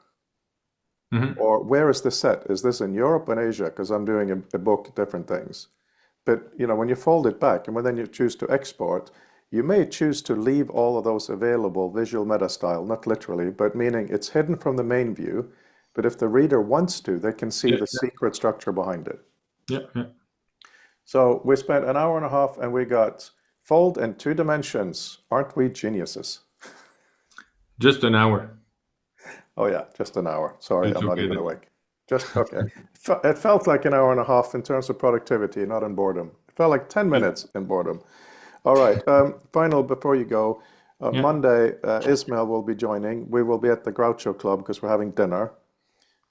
Or where is this set? Is this in Europe and Asia? Because I'm doing a book, different things. But when you fold it back and when then you choose to export, you may choose to leave all of those available visual meta style, not literally, but meaning it's hidden from the main view. But if the reader wants to, they can see the secret structure behind it. So we spent an hour and a half and we got fold in 2 dimensions. Aren't we geniuses? Just an hour. Oh yeah, just an hour. Sorry, I'm not even awake. Just, okay. It felt like an hour and a half in terms of productivity, not in boredom. It felt like 10 minutes in boredom. All right, final before you go. Monday, Ismail will be joining. We will be at the Groucho Club because we're having dinner.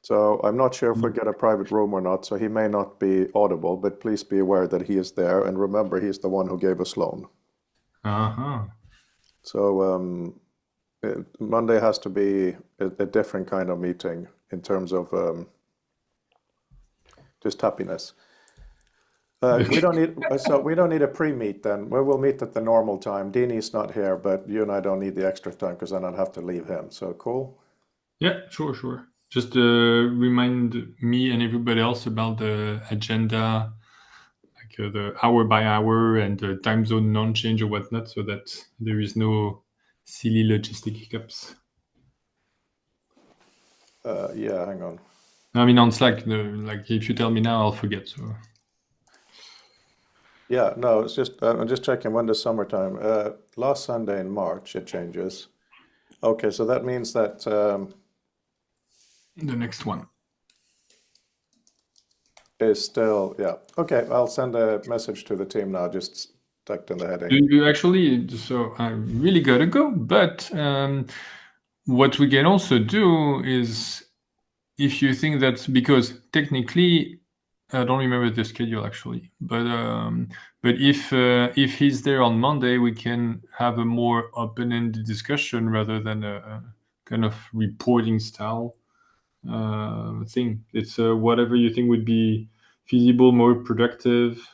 So I'm not sure if we get a private room or not, so he may not be audible, but please be aware that he is there. And remember, he's the one who gave us loan. So Monday has to be a different kind of meeting in terms of just happiness. We don't need a pre-meet then. We will meet at the normal time. Dini's not here, but you and I don't need the extra time because then I'd have to leave him. So cool? Yeah, sure. Just remind me and everybody else about the agenda, like the hour by hour and the time zone non-change or whatnot, so that there is no silly logistic hiccups. Yeah, hang on. I mean, on Slack, like if you tell me now, I'll forget. So. Yeah, no, it's just I'm just checking when does summertime. Last Sunday in March it changes. Okay, so that means that the next one is still, yeah. Okay, I'll send a message to the team now, just tucked in the heading. You actually, so I really gotta go, but what we can also do is, if you think that, because technically, I don't remember the schedule actually, but if he's there on Monday, we can have a more open-ended discussion rather than a kind of reporting style thing. It's whatever you think would be feasible, more productive.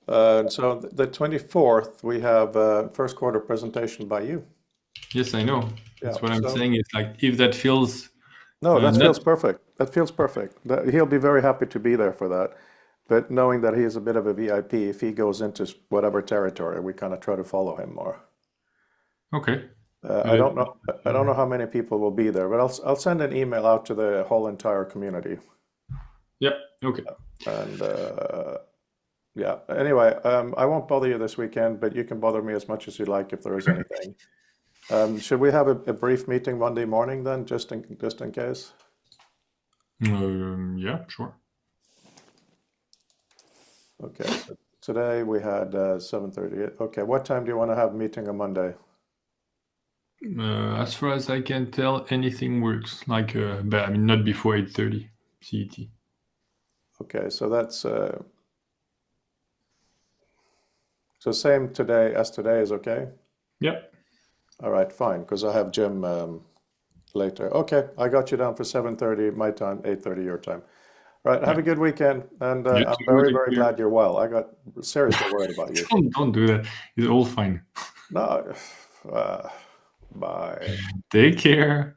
So the 24th, we have first quarter presentation by you. Yes, I know. That's what I'm saying. It's like, if that feels... No, that feels perfect. That feels perfect. He'll be very happy to be there for that. But knowing that he is a bit of a VIP, if he goes into whatever territory, we kind of try to follow him more. Okay. I don't know how many people will be there, but I'll send an email out to the whole entire community. Yeah. Okay. And yeah. Anyway, I won't bother you this weekend, but you can bother me as much as you like if there is anything. Should we have a brief meeting Monday morning then, just in case? Yeah, sure. Okay. So today we had 7:30. Okay. What time do you want to have a meeting on Monday? As far as I can tell, anything works. Like, but I mean, not before 8:30 CET. Okay, so that's so same today as today is okay? Yeah. All right, fine, because I have Jim later. Okay, I got you down for 7:30 my time, 8:30 your time. All right, have a good weekend, and You I'm too, very, take very care. glad you're well. I got seriously worried about you. Don't do that. It's all fine. No, bye. Take care.